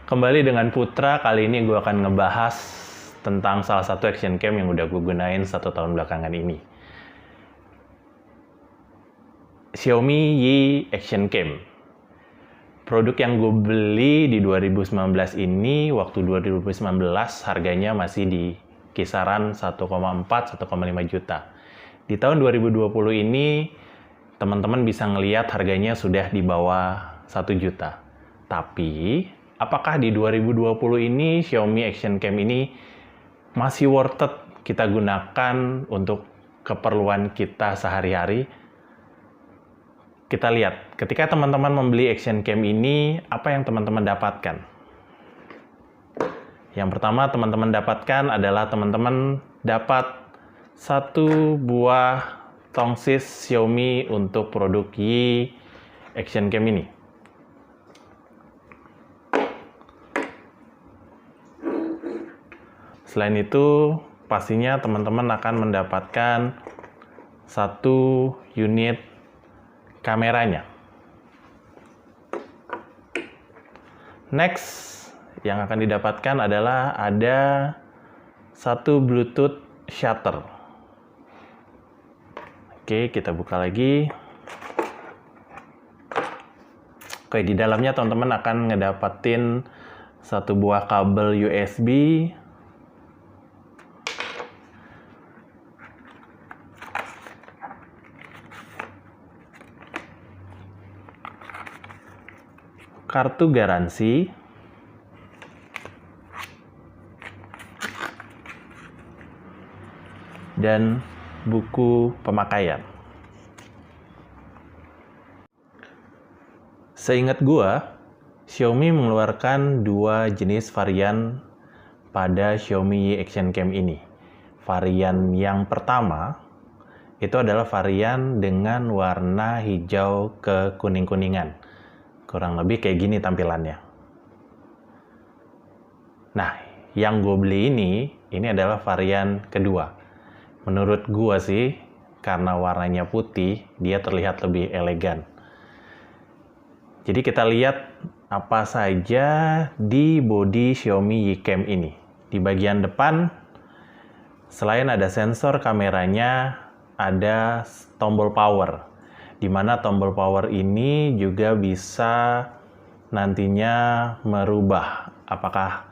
Kembali dengan Putra, kali ini gue akan ngebahas tentang salah satu action cam yang udah gue gunain 1 tahun belakangan ini. Xiaomi Yi Action Cam. Produk yang gue beli di 2019 ini, waktu 2019 harganya masih di kisaran 1,4-1,5 juta. Di tahun 2020 ini, teman-teman bisa ngelihat harganya sudah di bawah 1 juta. Tapi, apakah di 2020 ini Xiaomi Action Cam ini masih worth it kita gunakan untuk keperluan kita sehari-hari? Kita lihat, ketika teman-teman membeli Action Cam ini, apa yang teman-teman dapatkan? Yang pertama teman-teman dapatkan adalah teman-teman dapat 1 buah tongsis Xiaomi untuk produk Yi Action Cam ini. Selain itu, pastinya teman-teman akan mendapatkan 1 unit kameranya. Next, yang akan didapatkan adalah ada 1 Bluetooth shutter. Oke, kita buka lagi. Oke, di dalamnya teman-teman akan ngedapetin 1 buah kabel USB, kartu garansi, dan buku pemakaian. Seingat gua, Xiaomi mengeluarkan 2 jenis varian pada Xiaomi Yi Action Cam ini. Varian yang pertama itu adalah varian dengan warna hijau ke kuning-kuningan. Kurang lebih kayak gini tampilannya. Nah, yang gue beli ini adalah varian kedua. Menurut gue sih, karena warnanya putih, dia terlihat lebih elegan. Jadi kita lihat apa saja di bodi Xiaomi Yi Cam ini. Di bagian depan, selain ada sensor kameranya, ada tombol power. Di mana tombol power ini juga bisa nantinya merubah apakah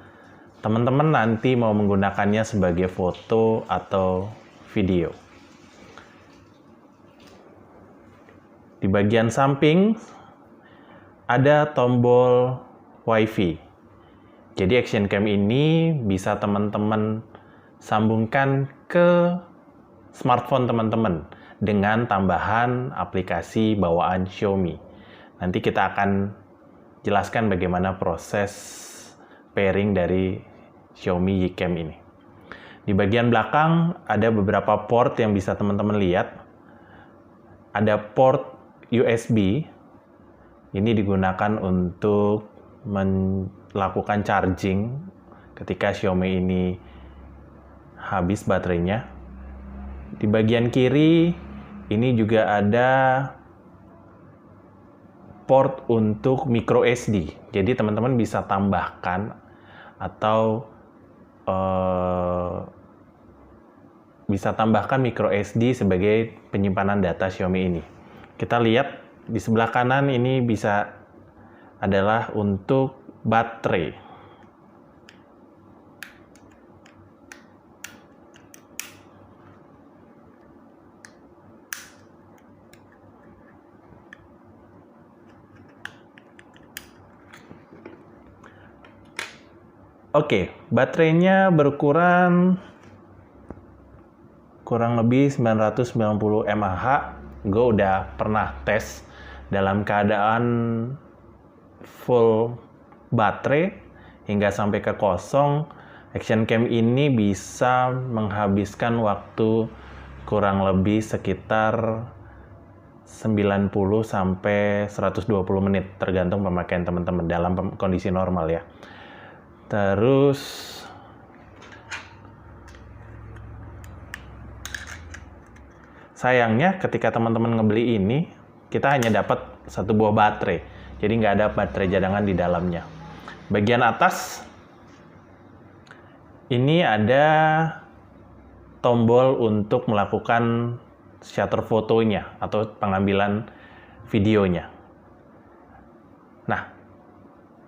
teman-teman nanti mau menggunakannya sebagai foto atau video. Di bagian samping ada tombol WiFi. Jadi Action Cam ini bisa teman-teman sambungkan ke smartphone teman-teman dengan tambahan aplikasi bawaan Xiaomi. Nanti kita akan jelaskan bagaimana proses pairing dari Xiaomi Yi Cam ini. Di bagian belakang ada beberapa port yang bisa teman-teman lihat. Ada port USB. Ini digunakan untuk melakukan charging ketika Xiaomi ini habis baterainya. Di bagian kiri ini juga ada port untuk micro SD. Jadi teman-teman bisa tambahkan atau bisa tambahkan micro SD sebagai penyimpanan data Xiaomi ini. Kita lihat di sebelah kanan ini bisa adalah untuk baterai. Oke, baterainya berkurang kurang lebih 990 mAh. Gue udah pernah tes dalam keadaan full baterai hingga sampai ke kosong. Action Cam ini bisa menghabiskan waktu kurang lebih sekitar 90 sampai 120 menit tergantung pemakaian teman-teman dalam kondisi normal ya. Terus sayangnya ketika teman-teman ngebeli ini, kita hanya dapat 1 buah baterai. Jadi nggak ada baterai cadangan di dalamnya. Bagian atas ini ada tombol untuk melakukan shutter fotonya atau pengambilan videonya. Nah,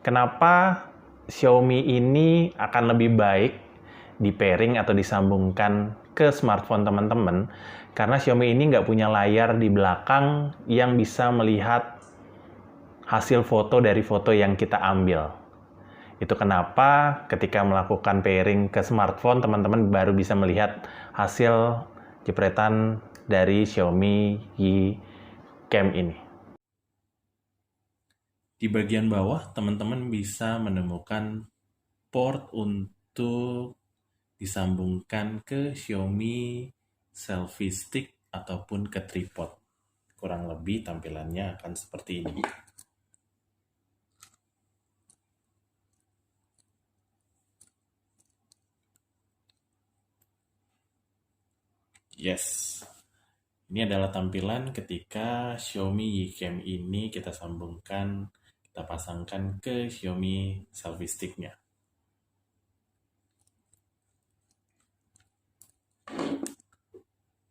kenapa Xiaomi ini akan lebih baik di pairing atau disambungkan ke smartphone teman-teman? Karena Xiaomi ini nggak punya layar di belakang yang bisa melihat hasil foto dari foto yang kita ambil. Itu kenapa ketika melakukan pairing ke smartphone, teman-teman baru bisa melihat hasil jepretan dari Xiaomi Mi Cam ini. Di bagian bawah, teman-teman bisa menemukan port untuk disambungkan ke Xiaomi selfie stick ataupun ke tripod. Kurang lebih tampilannya akan seperti ini. Yes. Ini adalah tampilan ketika Xiaomi Mi Cam ini kita sambungkan, kita pasangkan ke Xiaomi selfie stick-nya.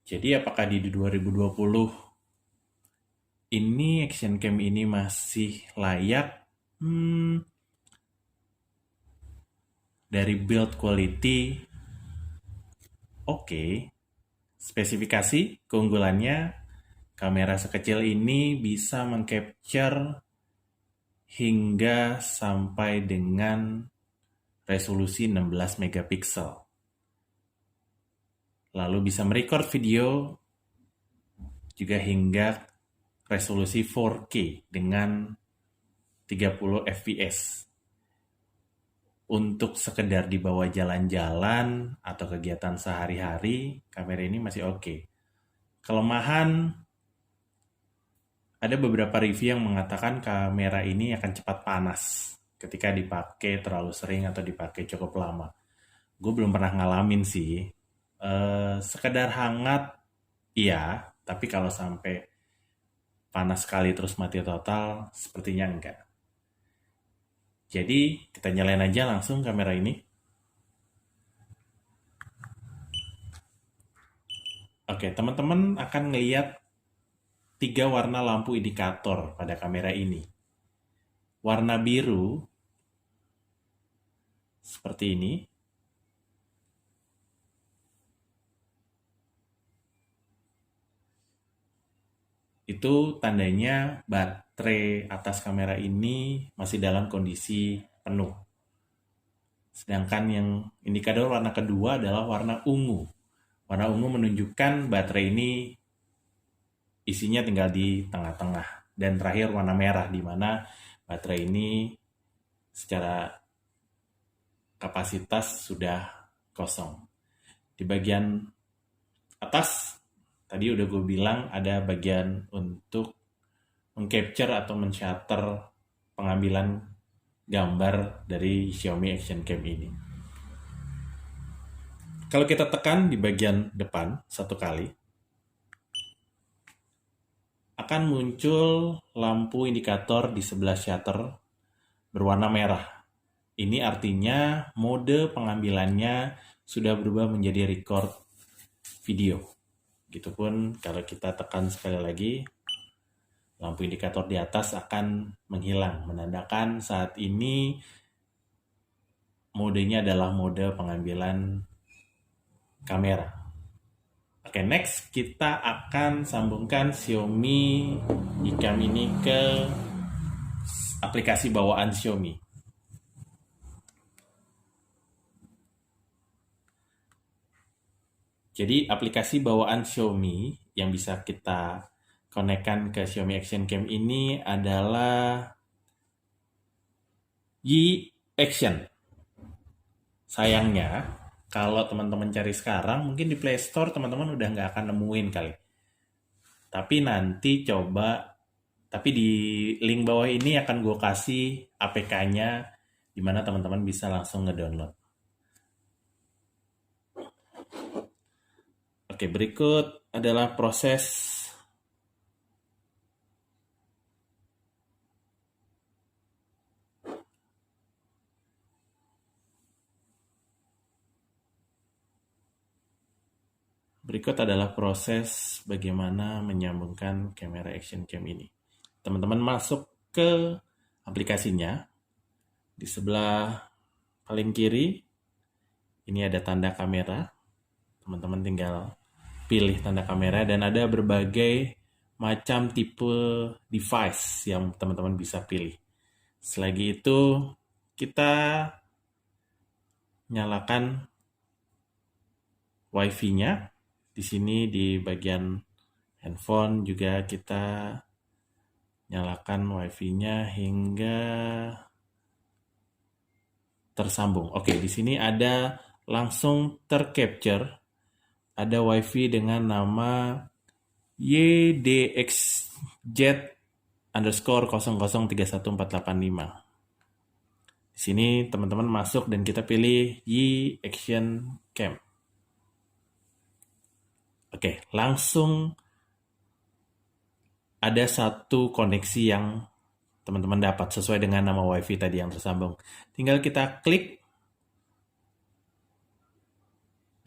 Jadi apakah di 2020 ini action cam ini masih layak? Dari build quality, oke. Spesifikasi keunggulannya, kamera sekecil ini bisa mengcapture hingga sampai dengan resolusi 16 megapiksel. Lalu bisa merecord video juga hingga resolusi 4K dengan 30 fps. Untuk sekedar dibawa jalan-jalan atau kegiatan sehari-hari, kamera ini masih oke. Kelemahan, ada beberapa review yang mengatakan kamera ini akan cepat panas ketika dipakai terlalu sering atau dipakai cukup lama. Gue belum pernah ngalamin sih. Sekedar hangat, iya, tapi kalau sampai panas sekali terus mati total, sepertinya enggak. Jadi, kita nyalain aja langsung kamera ini. Oke, teman-teman akan ngelihat 3 warna lampu indikator pada kamera ini. Warna biru, seperti ini. Itu tandanya baterai atas kamera ini masih dalam kondisi penuh. Sedangkan yang indikator warna kedua adalah warna ungu. Warna ungu menunjukkan baterai ini isinya tinggal di tengah-tengah. Dan terakhir warna merah, di mana baterai ini secara kapasitas sudah kosong. Di bagian atas, tadi udah gue bilang ada bagian untuk mengcapture atau men-shutter pengambilan gambar dari Xiaomi Action Cam ini. Kalau kita tekan di bagian depan satu kali, akan muncul lampu indikator di sebelah shutter berwarna merah. Ini artinya mode pengambilannya sudah berubah menjadi record video. Begitupun kalau kita tekan sekali lagi, lampu indikator di atas akan menghilang, menandakan saat ini modenya adalah mode pengambilan kamera. Oke, next kita akan sambungkan Xiaomi Mi Cam ini ke aplikasi bawaan Xiaomi. Jadi aplikasi bawaan Xiaomi yang bisa kita konekkan ke Xiaomi Action Cam ini adalah Mi Action. Sayangnya, kalau teman-teman cari sekarang, mungkin di Play Store teman-teman udah nggak akan nemuin kali. Tapi nanti coba, tapi di link bawah ini akan gue kasih APK-nya, di mana teman-teman bisa langsung ngedownload. Oke, berikut adalah proses Berikut adalah proses bagaimana menyambungkan kamera action cam ini. Teman-teman masuk ke aplikasinya. Di sebelah paling kiri, ini ada tanda kamera. Teman-teman tinggal pilih tanda kamera dan ada berbagai macam tipe device yang teman-teman bisa pilih. Selagi itu, kita nyalakan Wi-Fi-nya. Di sini di bagian handphone juga kita nyalakan Wi-Fi-nya hingga tersambung. Oke, di sini ada langsung tercapture. Ada Wi-Fi dengan nama YDXZ_0031485. Di sini teman-teman masuk dan kita pilih Y Action Cam. Oke, langsung ada satu koneksi yang teman-teman dapat sesuai dengan nama Wi-Fi tadi yang tersambung. Tinggal kita klik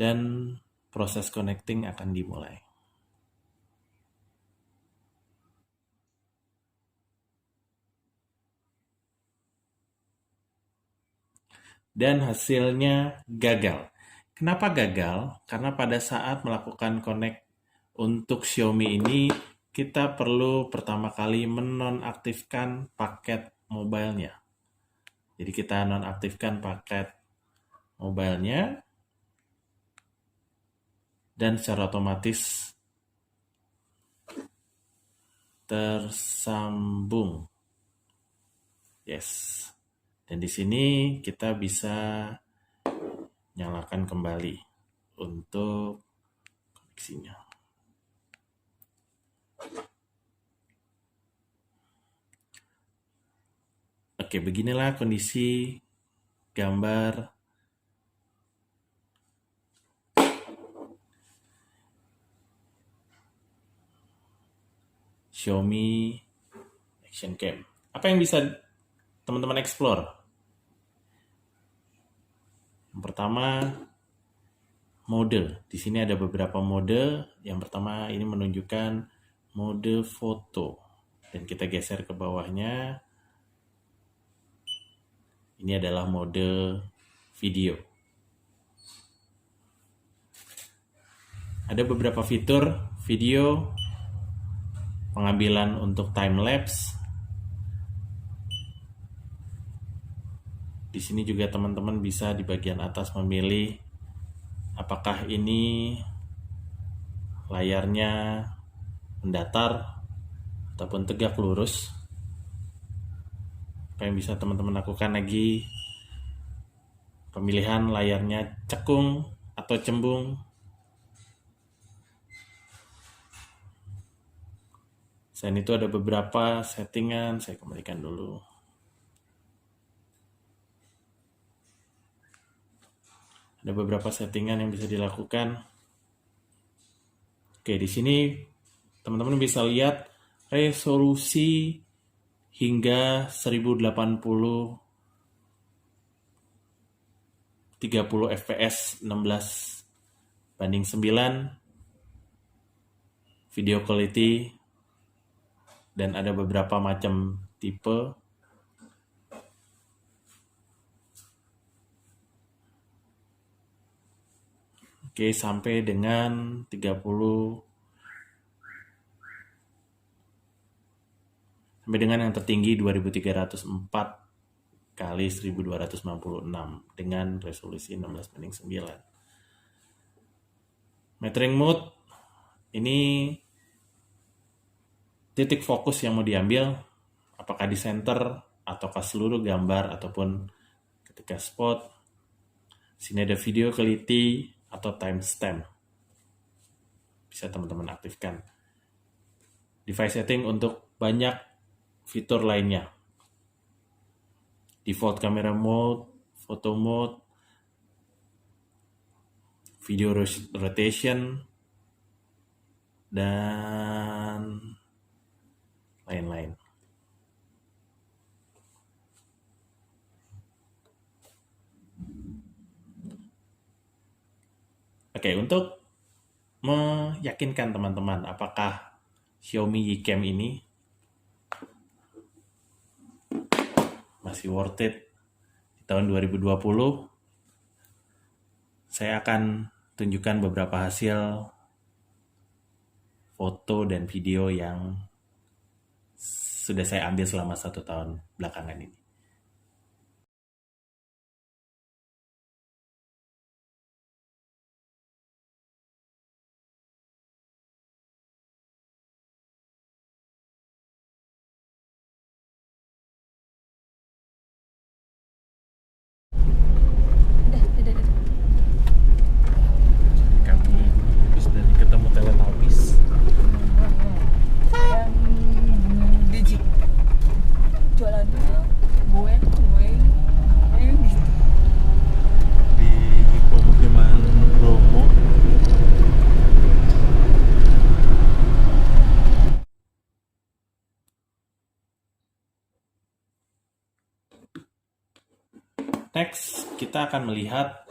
dan proses connecting akan dimulai. Dan hasilnya gagal. Kenapa gagal? Karena pada saat melakukan connect untuk Xiaomi ini, kita perlu pertama kali menonaktifkan paket mobile-nya. Jadi kita nonaktifkan paket mobile-nya dan secara otomatis tersambung. Yes. Dan di sini kita bisa nyalakan kembali untuk koneksinya. Oke, beginilah kondisi gambar Xiaomi Action Cam. Apa yang bisa teman-teman explore? Yang pertama, mode. Di sini ada beberapa mode. Yang pertama ini menunjukkan mode foto. Dan kita geser ke bawahnya. Ini adalah mode video. Ada beberapa fitur video, pengambilan untuk time lapse. Di sini juga teman-teman bisa di bagian atas memilih apakah ini layarnya mendatar ataupun tegak lurus. Apa yang bisa teman-teman lakukan lagi, pemilihan layarnya cekung atau cembung. Selain itu ada beberapa settingan, saya kembalikan dulu. Ada beberapa settingan yang bisa dilakukan. Oke, di sini teman-teman bisa lihat resolusi hingga 1080 30 fps 16:9, video quality, dan ada beberapa macam tipe. Oke, sampai dengan 30, sampai dengan yang tertinggi 2304 kali 1296 dengan resolusi 16:9. Metering mode ini titik fokus yang mau diambil, apakah di center ataukah seluruh gambar ataupun ketika spot. Sini ada video quality atau timestamp, bisa teman-teman aktifkan. Device setting untuk banyak fitur lainnya. Default camera mode, photo mode, video rotation, dan lain-lain. Oke, untuk meyakinkan teman-teman apakah Xiaomi Yicam ini masih worth it di tahun 2020. Saya akan tunjukkan beberapa hasil foto dan video yang sudah saya ambil selama 1 tahun belakangan ini. Kami habis dari ketemu Teletubbies. Yang digit jualannya goeng gitu. Di pemukiman Bromo. Next, kita akan melihat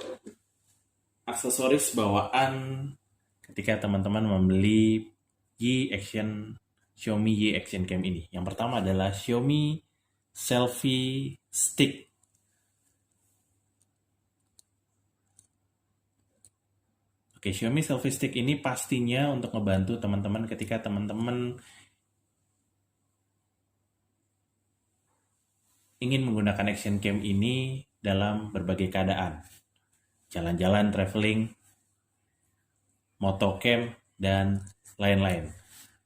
aksesoris bawaan ketika teman-teman membeli Xiaomi Yi Action Cam ini. Yang pertama adalah Xiaomi Selfie Stick. Oke, Xiaomi Selfie Stick ini pastinya untuk membantu teman-teman ketika teman-teman ingin menggunakan action cam ini dalam berbagai keadaan. Jalan-jalan, traveling, motocam, dan lain-lain.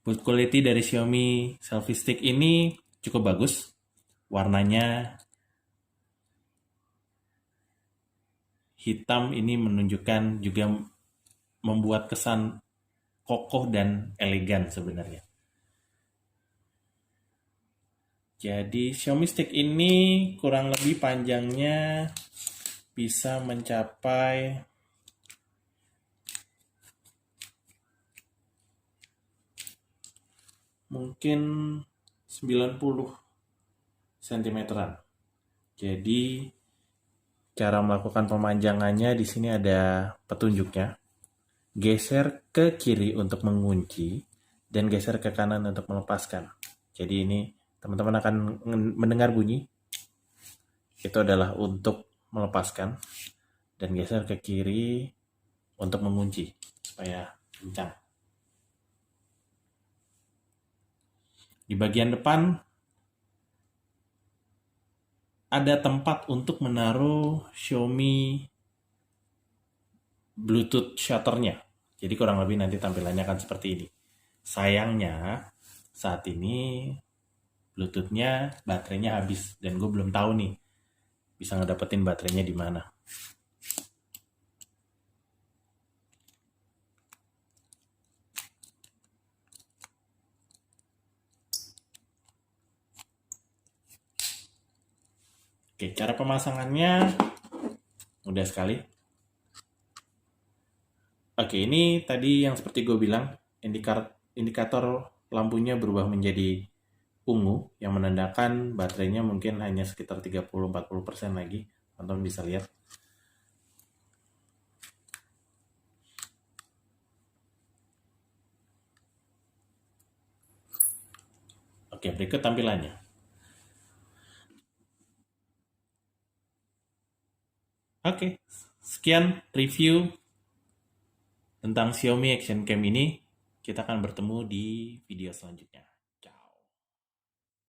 Build quality dari Xiaomi Selfie Stick ini cukup bagus. Warnanya hitam ini menunjukkan juga membuat kesan kokoh dan elegan sebenarnya. Jadi Xiaomi Stick ini kurang lebih panjangnya bisa mencapai mungkin 90 cm-an. Jadi cara melakukan pemanjangannya di sini ada petunjuknya. Geser ke kiri untuk mengunci dan geser ke kanan untuk melepaskan. Jadi ini teman-teman akan mendengar bunyi. Itu adalah untuk melepaskan dan geser ke kiri untuk mengunci supaya kencang. Di bagian depan ada tempat untuk menaruh Xiaomi Bluetooth shutternya. Jadi kurang lebih nanti tampilannya akan seperti ini. Sayangnya saat ini Bluetooth-nya baterainya habis dan gue belum tahu nih bisa ngedapetin baterainya di mana. Oke, cara pemasangannya mudah sekali. Oke, ini tadi yang seperti gue bilang, indikator lampunya berubah menjadi ungu, yang menandakan baterainya mungkin hanya sekitar 30-40% lagi. Teman-teman bisa lihat. Oke, berikut tampilannya. Oke, sekian review tentang Xiaomi Action Cam ini. Kita akan bertemu di video selanjutnya.